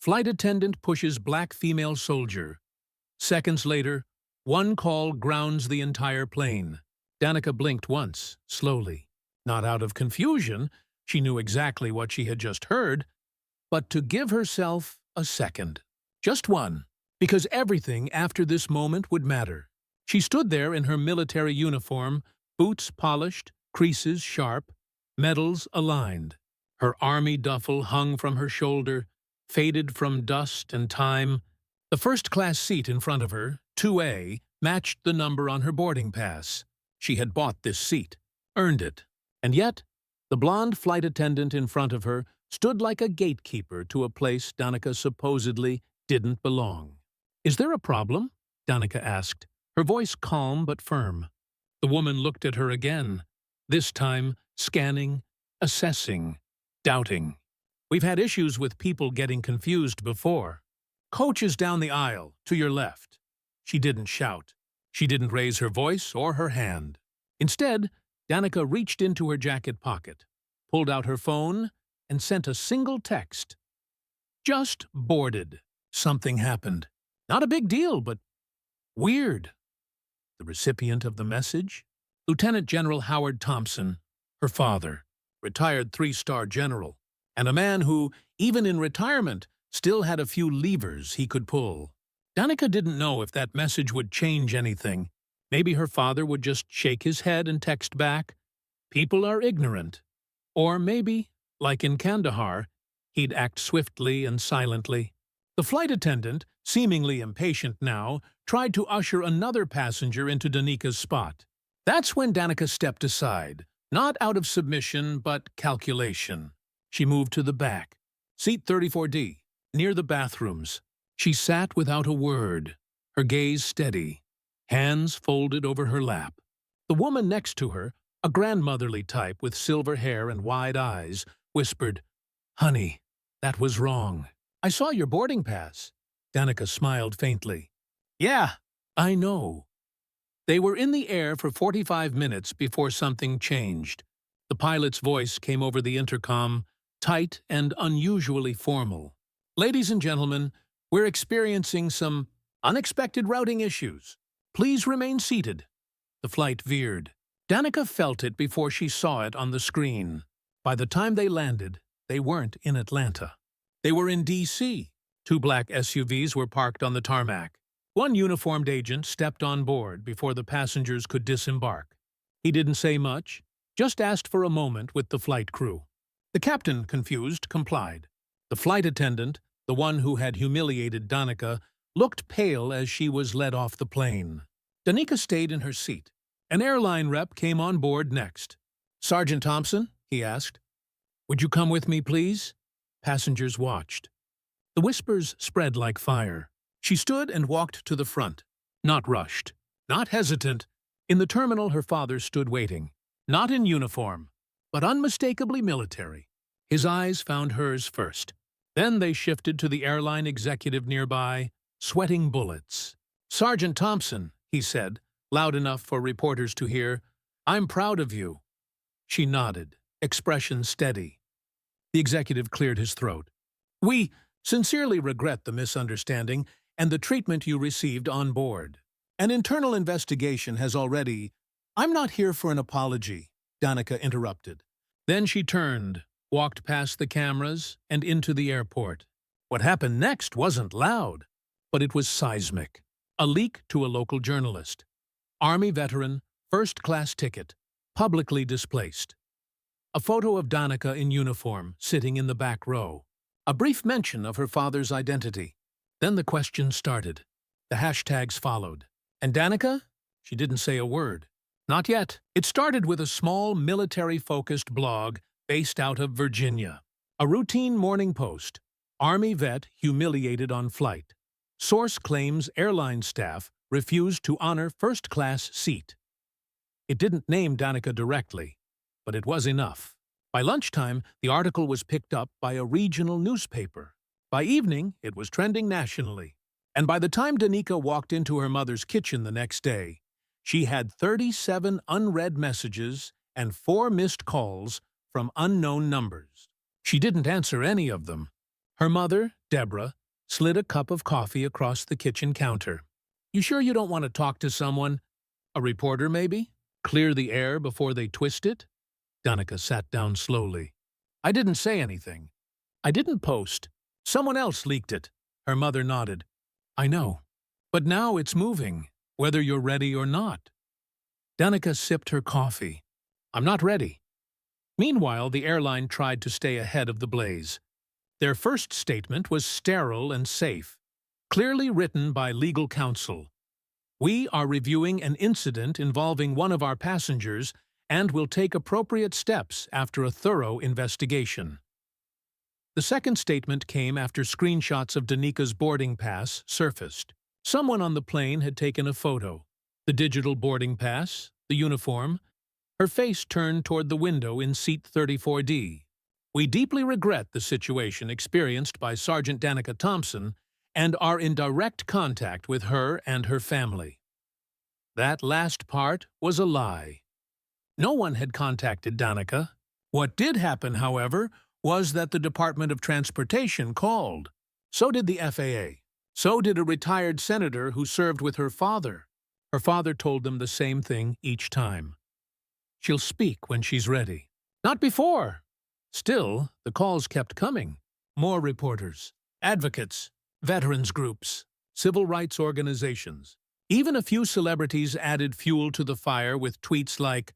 Flight attendant pushes black female soldier. Seconds later, one call grounds the entire plane. Danika blinked once, slowly. Not out of confusion, she knew exactly what she had just heard, but to give herself a second. Just one, because everything after this moment would matter. She stood there in her military uniform, boots polished, creases sharp, medals aligned. Her army duffel hung from her shoulder, faded from dust and time. The first-class seat in front of her, 2A, matched the number on her boarding pass. She had bought this seat, earned it. And yet, the blonde flight attendant in front of her stood like a gatekeeper to a place Danika supposedly didn't belong. "Is there a problem?" Danika asked, her voice calm but firm. The woman looked at her again, this time scanning, assessing, doubting. "We've had issues with people getting confused before. Coach is down the aisle, to your left." She didn't shout. She didn't raise her voice or her hand. Instead, Danika reached into her jacket pocket, pulled out her phone, and sent a single text. "Just boarded." Something happened. Not a big deal, but weird. The recipient of the message? Lieutenant General Howard Thompson, her father, retired 3-star general, and a man who, even in retirement, still had a few levers he could pull. Danika didn't know if that message would change anything. Maybe her father would just shake his head and text back, "People are ignorant." Or maybe, like in Kandahar, he'd act swiftly and silently. The flight attendant, seemingly impatient now, tried to usher another passenger into Danika's spot. That's when Danika stepped aside, not out of submission but calculation. She moved to the back, seat 34D, near the bathrooms. She sat without a word, her gaze steady, hands folded over her lap. The woman next to her, a grandmotherly type with silver hair and wide eyes, whispered, "Honey, that was wrong." "I saw your boarding pass." Danika smiled faintly. "Yeah, I know." They were in the air for 45 minutes before something changed. The pilot's voice came over the intercom, tight and unusually formal. "Ladies and gentlemen, we're experiencing some unexpected routing issues. Please remain seated." The flight veered. Danika felt it before she saw it on the screen. By the time they landed, they weren't in Atlanta. They were in D.C. 2 black SUVs were parked on the tarmac. One uniformed agent stepped on board before the passengers could disembark. He didn't say much, just asked for a moment with the flight crew. The captain, confused, complied. The flight attendant, the one who had humiliated Danika, looked pale as she was led off the plane. Danika stayed in her seat. An airline rep came on board next. "Sergeant Thompson?" he asked. "Would you come with me, please?" Passengers watched. The whispers spread like fire. She stood and walked to the front. Not rushed, not hesitant. In the terminal her father stood waiting. Not in uniform, but unmistakably military. His eyes found hers first. Then they shifted to the airline executive nearby, sweating bullets. "Sergeant Thompson," he said, loud enough for reporters to hear, "I'm proud of you." She nodded, expression steady. The executive cleared his throat. "We sincerely regret the misunderstanding and the treatment you received on board. An internal investigation has already—" "I'm not here for an apology," Danika interrupted. Then she turned, walked past the cameras and into the airport. What happened next wasn't loud, but it was seismic. A leak to a local journalist. Army veteran, first-class ticket, publicly displaced. A photo of Danika in uniform, sitting in the back row. A brief mention of her father's identity. Then the questions started. The hashtags followed. And Danika? She didn't say a word. Not yet. It started with a small military-focused blog based out of Virginia. A routine morning post. Army vet humiliated on flight. Source claims airline staff refused to honor first-class seat. It didn't name Danika directly, but it was enough. By lunchtime, the article was picked up by a regional newspaper. By evening, it was trending nationally. And by the time Danika walked into her mother's kitchen the next day, she had 37 unread messages and 4 missed calls from unknown numbers. She didn't answer any of them. Her mother, Deborah, slid a cup of coffee across the kitchen counter. "You sure you don't want to talk to someone? A reporter, maybe? Clear the air before they twist it?" Danika sat down slowly. "I didn't say anything. I didn't post. Someone else leaked it." Her mother nodded. "I know. But now it's moving, whether you're ready or not." Danika sipped her coffee. "I'm not ready." Meanwhile, the airline tried to stay ahead of the blaze. Their first statement was sterile and safe, clearly written by legal counsel. "We are reviewing an incident involving one of our passengers and will take appropriate steps after a thorough investigation." The second statement came after screenshots of Danika's boarding pass surfaced. Someone on the plane had taken a photo. The digital boarding pass, the uniform, her face turned toward the window in seat 34D. "We deeply regret the situation experienced by Sergeant Danika Thompson and are in direct contact with her and her family." That last part was a lie. No one had contacted Danika. What did happen, however, was that the Department of Transportation called. So did the FAA. So did a retired senator who served with her father. Her father told them the same thing each time. "She'll speak when she's ready." "Not before." Still, the calls kept coming. More reporters, advocates, veterans groups, civil rights organizations. Even a few celebrities added fuel to the fire with tweets like,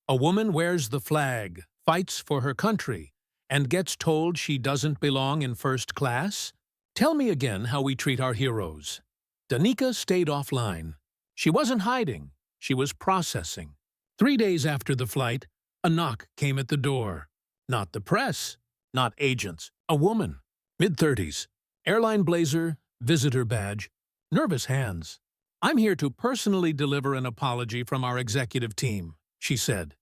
"A woman wears the flag, fights for her country, and gets told she doesn't belong in first class? Tell me again how we treat our heroes." Danika stayed offline. She wasn't hiding. She was processing. 3 days after the flight, a knock came at the door. Not the press, not agents. A woman, mid-30s, airline blazer, visitor badge, nervous hands. "I'm here to personally deliver an apology from our executive team," she said.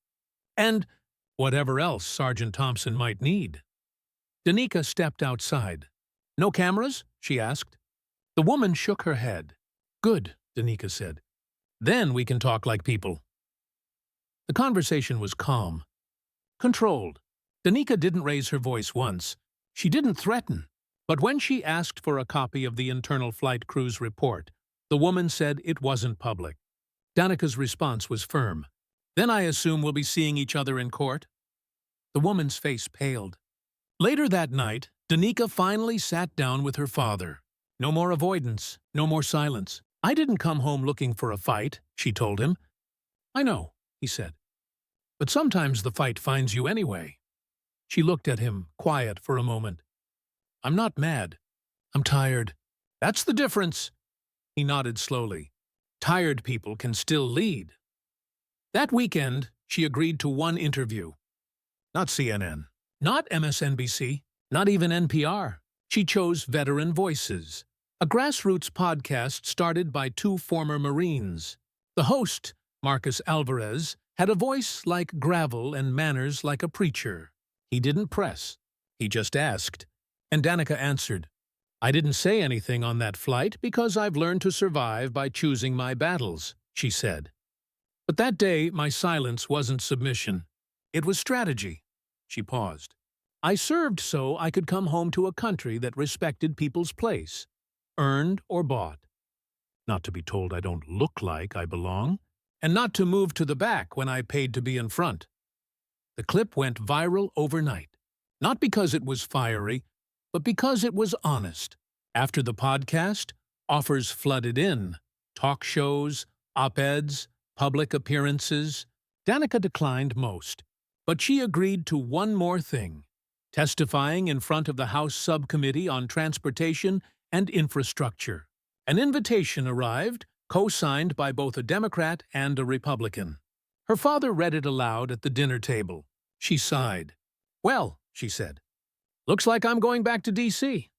"And whatever else Sergeant Thompson might need." Danika stepped outside. "No cameras?" she asked. The woman shook her head. "Good," Danika said. "Then we can talk like people." The conversation was calm, controlled. Danika didn't raise her voice once. She didn't threaten. But when she asked for a copy of the internal flight crew's report, the woman said it wasn't public. Danika's response was firm. "Then I assume we'll be seeing each other in court?" The woman's face paled. Later that night, Danika finally sat down with her father. No more avoidance, no more silence. "I didn't come home looking for a fight," she told him. "I know," he said. "But sometimes the fight finds you anyway." She looked at him, quiet for a moment. "I'm not mad. I'm tired." "That's the difference." He nodded slowly. "Tired people can still lead." That weekend, she agreed to one interview. Not CNN, not MSNBC, not even NPR. She chose Veteran Voices, a grassroots podcast started by 2 former Marines. The host, Marcus Alvarez, had a voice like gravel and manners like a preacher. He didn't press. He just asked. And Danika answered. "I didn't say anything on that flight because I've learned to survive by choosing my battles," she said. "But that day, my silence wasn't submission. It was strategy." She paused. "I served so I could come home to a country that respected people's place, earned or bought. Not to be told I don't look like I belong, and not to move to the back when I paid to be in front." The clip went viral overnight, not because it was fiery, but because it was honest. After the podcast, offers flooded in. Talk shows, op-eds, public appearances. Danika declined most, but she agreed to one more thing, testifying in front of the House Subcommittee on Transportation and Infrastructure. An invitation arrived, co-signed by both a Democrat and a Republican. Her father read it aloud at the dinner table. She sighed. "Well," she said, "looks like I'm going back to D.C."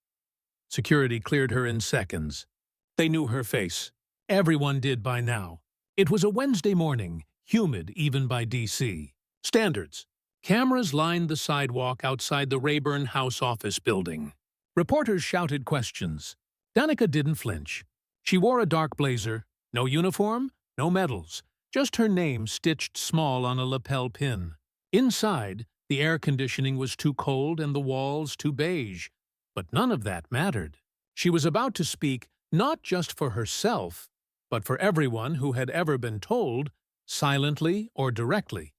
Security cleared her in seconds. They knew her face. Everyone did by now. It was a Wednesday morning, humid even by D.C. standards. Cameras lined the sidewalk outside the Rayburn House office building. Reporters shouted questions. Danika didn't flinch. She wore a dark blazer, no uniform, no medals, just her name stitched small on a lapel pin. Inside, the air conditioning was too cold and the walls too beige, But none of that mattered. She was about to speak not just for herself, but for everyone who had ever been told, silently or directly,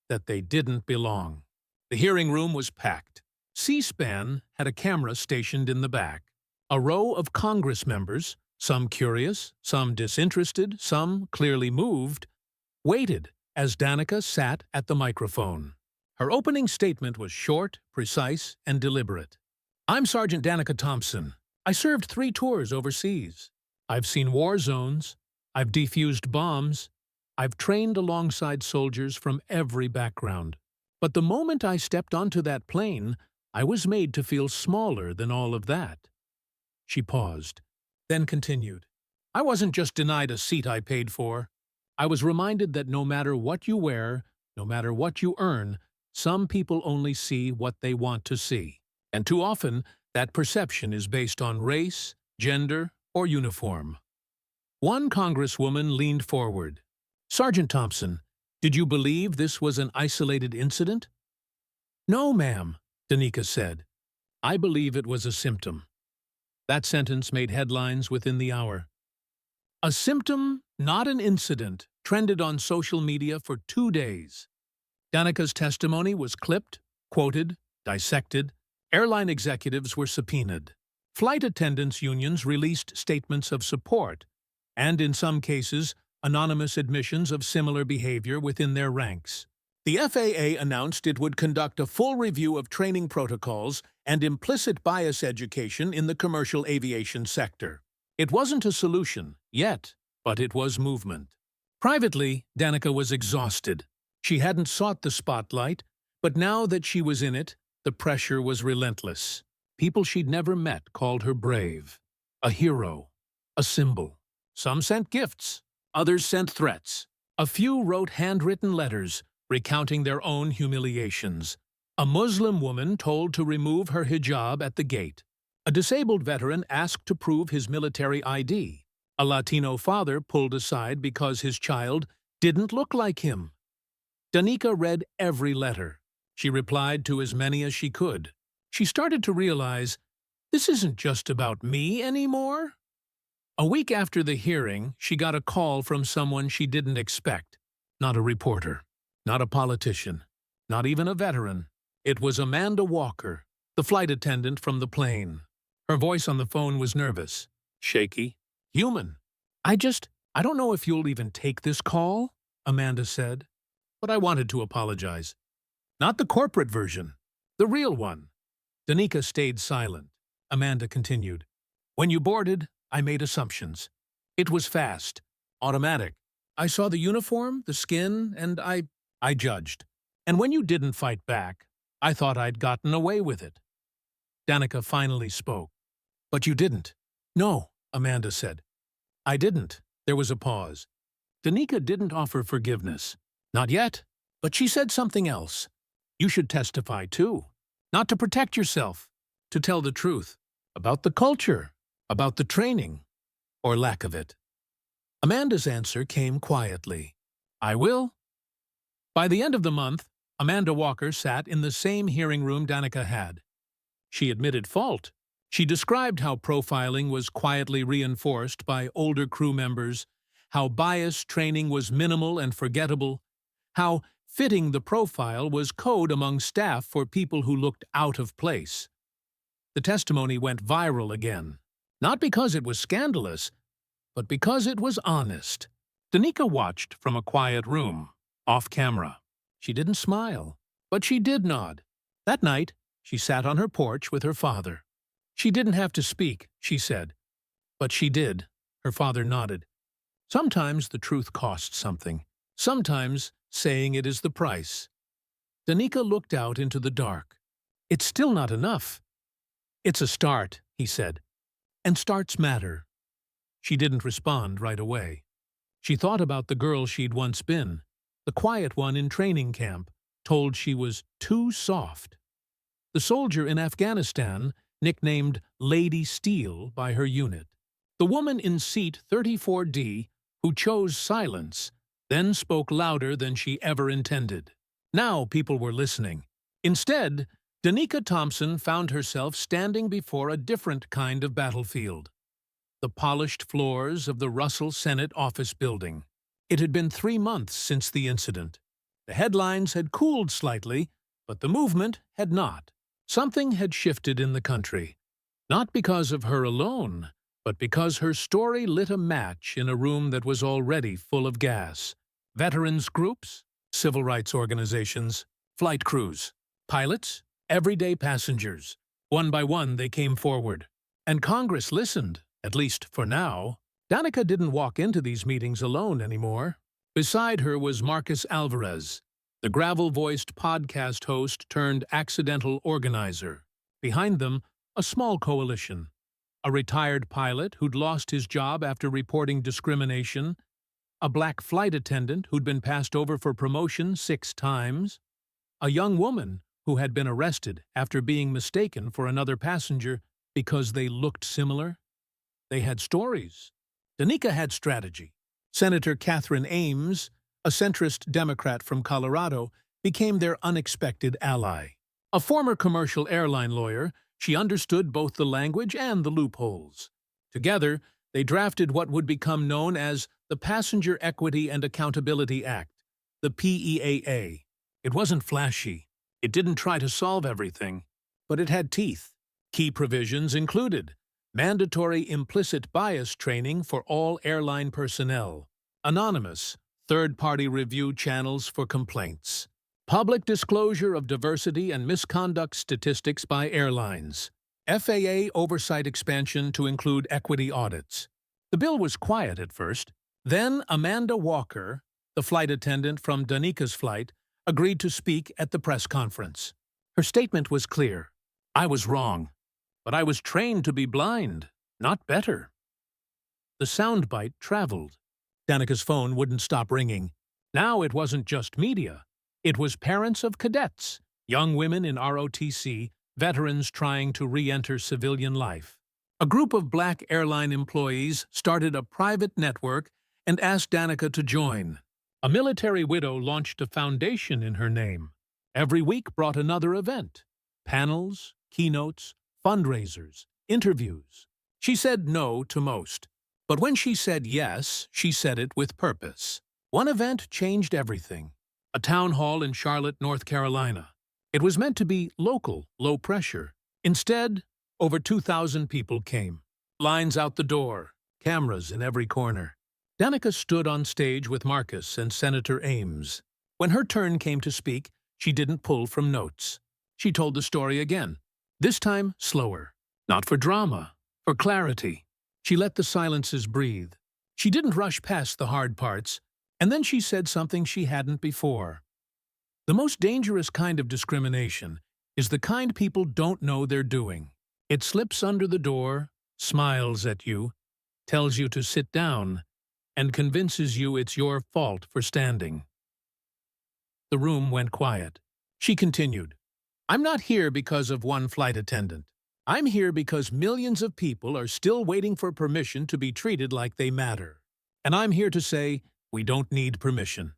that they didn't belong. The hearing room was packed. C-SPAN had a camera stationed in the back. A row of Congress members, some curious, some disinterested, some clearly moved, waited as Danika sat at the microphone. Her opening statement was short, precise, and deliberate. I'm Sergeant Danika Thompson. I served 3 tours overseas. I've seen war zones. I've defused bombs. I've trained alongside soldiers from every background. But the moment I stepped onto that plane, I was made to feel smaller than all of that. She paused, then continued. I wasn't just denied a seat I paid for. I was reminded that no matter what you wear, no matter what you earn, some people only see what they want to see. And too often, that perception is based on race, gender, or uniform. One Congresswoman leaned forward. Sergeant Thompson, did you believe this was an isolated incident? No, ma'am, Danika said. I believe it was a symptom. That sentence made headlines within the hour. A symptom, not an incident, trended on social media for 2 days. Danika's testimony was clipped, quoted, dissected. Airline executives were subpoenaed. Flight attendants' unions released statements of support, and in some cases, anonymous admissions of similar behavior within their ranks. The FAA announced it would conduct a full review of training protocols and implicit bias education in the commercial aviation sector. It wasn't a solution, yet, but it was movement. Privately, Danika was exhausted. She hadn't sought the spotlight, but now that she was in it, the pressure was relentless. People she'd never met called her brave, a hero, a symbol. Some sent gifts, others sent threats. A few wrote handwritten letters, recounting their own humiliations. A Muslim woman told to remove her hijab at the gate. A disabled veteran asked to prove his military ID. A Latino father pulled aside because his child didn't look like him. Danika read every letter. She replied to as many as she could. She started to realize, this isn't just about me anymore. A week after the hearing, she got a call from someone she didn't expect. Not a reporter, not a politician, not even a veteran. It was Amanda Walker, the flight attendant from the plane. Her voice on the phone was nervous, shaky, human. I don't know if you'll even take this call, Amanda said, but I wanted to apologize. Not the corporate version, the real one. Danika stayed silent. Amanda continued. When you boarded, I made assumptions. It was fast, automatic. I saw the uniform, the skin, and I judged. And when you didn't fight back, I thought I'd gotten away with it. Danika finally spoke. But you didn't. No, Amanda said. I didn't. There was a pause. Danika didn't offer forgiveness. Not yet. But she said something else. You should testify too. Not to protect yourself, to tell the truth. About the culture, about the training, or lack of it. Amanda's answer came quietly. I will. By the end of the month, Amanda Walker sat in the same hearing room Danika had. She admitted fault. She described how profiling was quietly reinforced by older crew members, how bias training was minimal and forgettable, how fitting the profile was code among staff for people who looked out of place. The testimony went viral again, not because it was scandalous, but because it was honest. Danika watched from a quiet room, off camera. She didn't smile, but she did nod. That night, she sat on her porch with her father. She didn't have to speak, she said. But she did. Her father nodded. Sometimes the truth costs something. Sometimes saying it is the price. Danika looked out into the dark. It's still not enough. It's a start, he said. And starts matter. She didn't respond right away. She thought about the girl she'd once been, the quiet one in training camp, told she was too soft. The soldier in Afghanistan, nicknamed Lady Steel by her unit. The woman in seat 34D, who chose silence, then spoke louder than she ever intended. Now people were listening. Instead, Danika Thompson found herself standing before a different kind of battlefield. The polished floors of the Russell Senate office building. It had been 3 months since the incident. The headlines had cooled slightly, but the movement had not. Something had shifted in the country. Not because of her alone, but because her story lit a match in a room that was already full of gas. Veterans groups, civil rights organizations, flight crews, pilots, everyday passengers. One by one they came forward. And Congress listened, at least for now. Danika didn't walk into these meetings alone anymore. Beside her was Marcus Alvarez, the gravel-voiced podcast host turned accidental organizer. Behind them, a small coalition. A retired pilot who'd lost his job after reporting discrimination, a black flight attendant who'd been passed over for promotion 6 times, a young woman who had been arrested after being mistaken for another passenger because they looked similar. They had stories. Danika had strategy. Senator Catherine Ames, a centrist Democrat from Colorado, became their unexpected ally. A former commercial airline lawyer, she understood both the language and the loopholes. Together, they drafted what would become known as the Passenger Equity and Accountability Act, the PEAA. It wasn't flashy. It didn't try to solve everything, but it had teeth. Key provisions included mandatory implicit bias training for all airline personnel, anonymous, third-party review channels for complaints, public disclosure of diversity and misconduct statistics by airlines, FAA oversight expansion to include equity audits. The bill was quiet at first. Then Amanda Walker, the flight attendant from Danika's flight, agreed to speak at the press conference. Her statement was clear. I was wrong, but I was trained to be blind, not better. The soundbite traveled. Danika's phone wouldn't stop ringing. Now it wasn't just media. It was parents of cadets, young women in ROTC, veterans trying to re-enter civilian life. A group of black airline employees started a private network and asked Danika to join. A military widow launched a foundation in her name. Every week brought another event. Panels, keynotes, fundraisers, interviews. She said no to most. But when she said yes, she said it with purpose. One event changed everything. A town hall in Charlotte, North Carolina. It was meant to be local, low pressure. Instead, over 2,000 people came. Lines out the door, cameras in every corner. Danika stood on stage with Marcus and Senator Ames. When her turn came to speak, she didn't pull from notes. She told the story again, this time slower. Not for drama, for clarity. She let the silences breathe. She didn't rush past the hard parts, and then she said something she hadn't before. The most dangerous kind of discrimination is the kind people don't know they're doing. It slips under the door, smiles at you, tells you to sit down, and convinces you it's your fault for standing. The room went quiet. She continued, I'm not here because of one flight attendant. I'm here because millions of people are still waiting for permission to be treated like they matter. And I'm here to say, we don't need permission.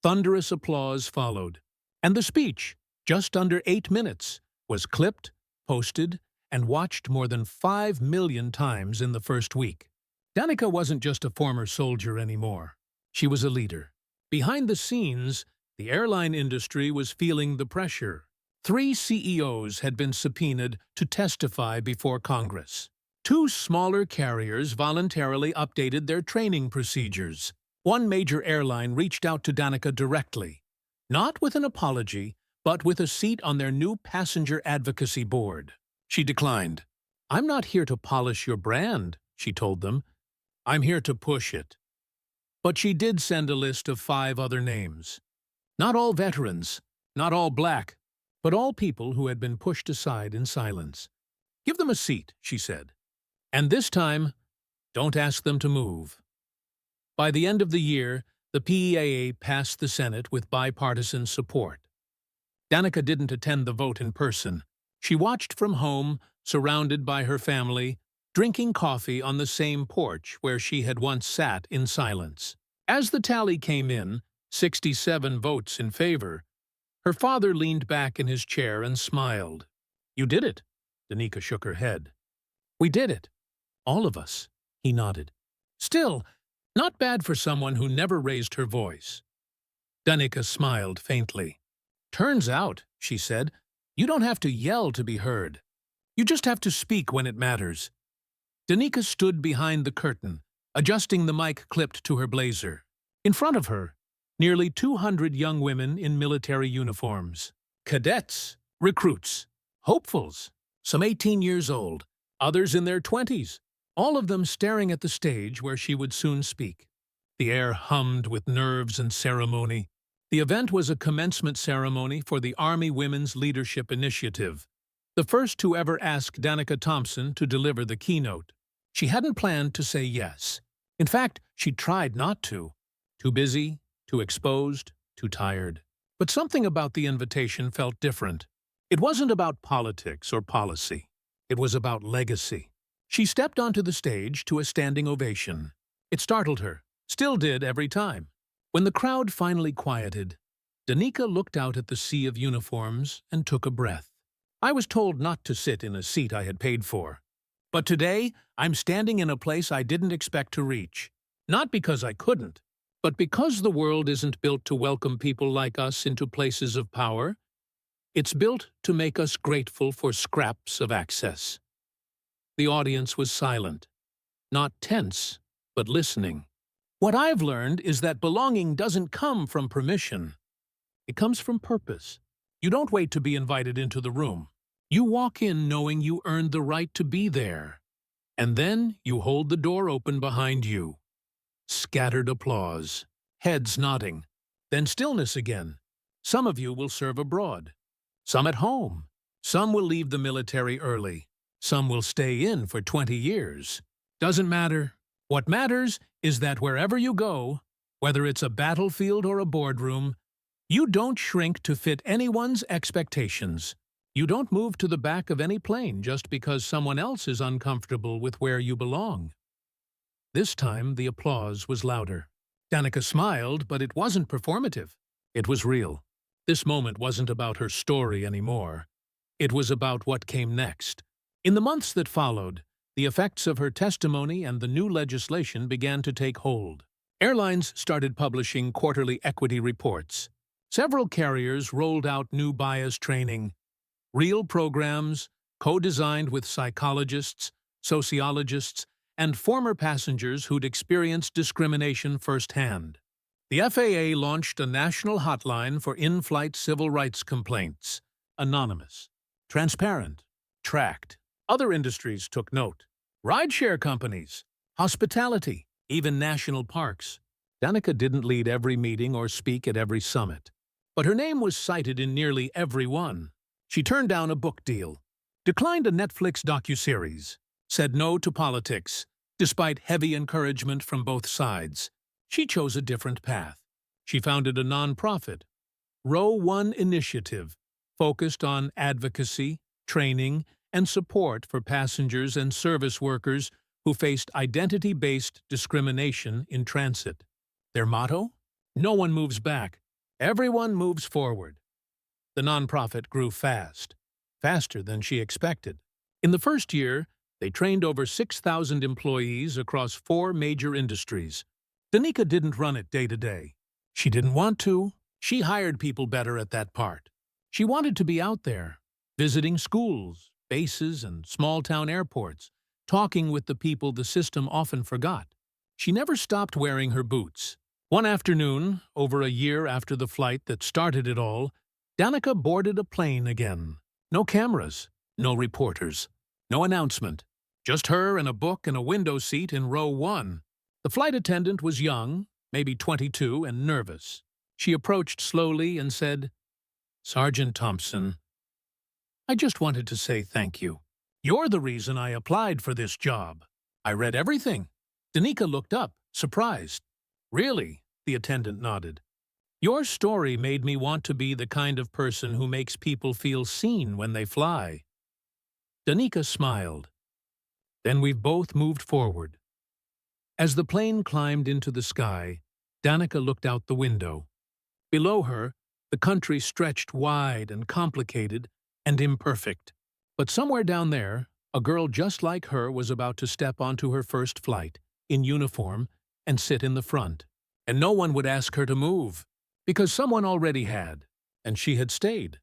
Thunderous applause followed, and the speech, just under 8 minutes, was clipped, posted, and watched more than 5 million times in the first week. Danika wasn't just a former soldier anymore. She was a leader. Behind the scenes, the airline industry was feeling the pressure. 3 CEOs had been subpoenaed to testify before Congress. 2 smaller carriers voluntarily updated their training procedures. One major airline reached out to Danika directly, not with an apology, but with a seat on their new passenger advocacy board. She declined. I'm not here to polish your brand, she told them. I'm here to push it. But she did send a list of 5 other names. Not all veterans, not all black, but all people who had been pushed aside in silence. Give them a seat, she said. And this time, don't ask them to move. By the end of the year, the PEAA passed the Senate with bipartisan support. Danika didn't attend the vote in person. She watched from home, surrounded by her family, drinking coffee on the same porch where she had once sat in silence. As the tally came in, 67 votes in favor, Her father leaned back in his chair and smiled. "You did it." Danika shook her head. "We did it. All of us," he nodded. "Still, not bad for someone who never raised her voice." Danika smiled faintly. "Turns out," she said, "you don't have to yell to be heard. You just have to speak when it matters." Danika stood behind the curtain, adjusting the mic clipped to her blazer. In front of her, nearly 200 young women in military uniforms. Cadets, recruits, hopefuls, some 18 years old, others in their 20s, all of them staring at the stage where she would soon speak. The air hummed with nerves and ceremony. The event was a commencement ceremony for the Army Women's Leadership Initiative, the first to ever ask Danika Thompson to deliver the keynote. She hadn't planned to say yes. In fact, she tried not to. Too busy, too exposed, too tired. But something about the invitation felt different. It wasn't about politics or policy. It was about legacy. She stepped onto the stage to a standing ovation. It startled her, still did every time. When the crowd finally quieted, Danika looked out at the sea of uniforms and took a breath. "I was told not to sit in a seat I had paid for. But today, I'm standing in a place I didn't expect to reach. Not because I couldn't, but because the world isn't built to welcome people like us into places of power. It's built to make us grateful for scraps of access." The audience was silent, not tense, but listening. "What I've learned is that belonging doesn't come from permission. It comes from purpose. You don't wait to be invited into the room. You walk in knowing you earned the right to be there. And then you hold the door open behind you." Scattered applause, heads nodding, then stillness again. Some of you will serve abroad, some at home. Some will leave the military early. Some will stay in for 20 years. Doesn't matter. What matters is that wherever you go, whether it's a battlefield or a boardroom, you don't shrink to fit anyone's expectations. You don't move to the back of any plane just because someone else is uncomfortable with where you belong. This time, the applause was louder. Danika smiled, but it wasn't performative. It was real. This moment wasn't about her story anymore. It was about what came next. In the months that followed, the effects of her testimony and the new legislation began to take hold. Airlines started publishing quarterly equity reports. Several carriers rolled out new bias training. Real programs, co-designed with psychologists, sociologists, and former passengers who'd experienced discrimination firsthand. The FAA launched a national hotline for in-flight civil rights complaints. Anonymous, transparent, tracked. Other industries took note. Rideshare companies, hospitality, even national parks. Danika didn't lead every meeting or speak at every summit, but her name was cited in nearly every one. She turned down a book deal, declined a Netflix docuseries, said no to politics, despite heavy encouragement from both sides. She chose a different path. She founded a nonprofit, Row 1 Initiative, focused on advocacy, training, and support for passengers and service workers who faced identity-based discrimination in transit. Their motto? No one moves back. Everyone moves forward. The nonprofit grew fast, faster than she expected. In the first year, they trained over 6,000 employees across 4 major industries. Danika didn't run it day to day. She didn't want to. She hired people better at that part. She wanted to be out there, visiting schools, bases, and small-town airports, talking with the people the system often forgot. She never stopped wearing her boots. One afternoon, over a year after the flight that started it all, Danika boarded a plane again. No cameras, no reporters, no announcement. Just her and a book and a window seat in row 1. The flight attendant was young, maybe 22, and nervous. She approached slowly and said, "Sergeant Thompson, I just wanted to say thank you. You're the reason I applied for this job. I read everything." Danika looked up, surprised. "Really?" the attendant nodded. "Your story made me want to be the kind of person who makes people feel seen when they fly." Danika smiled. Then we've both moved forward. As the plane climbed into the sky, Danika looked out the window. Below her, The country stretched wide and complicated and imperfect. But somewhere down there, a girl just like her was about to step onto her first flight, in uniform, and sit in the front. And no one would ask her to move, because someone already had, and she had stayed.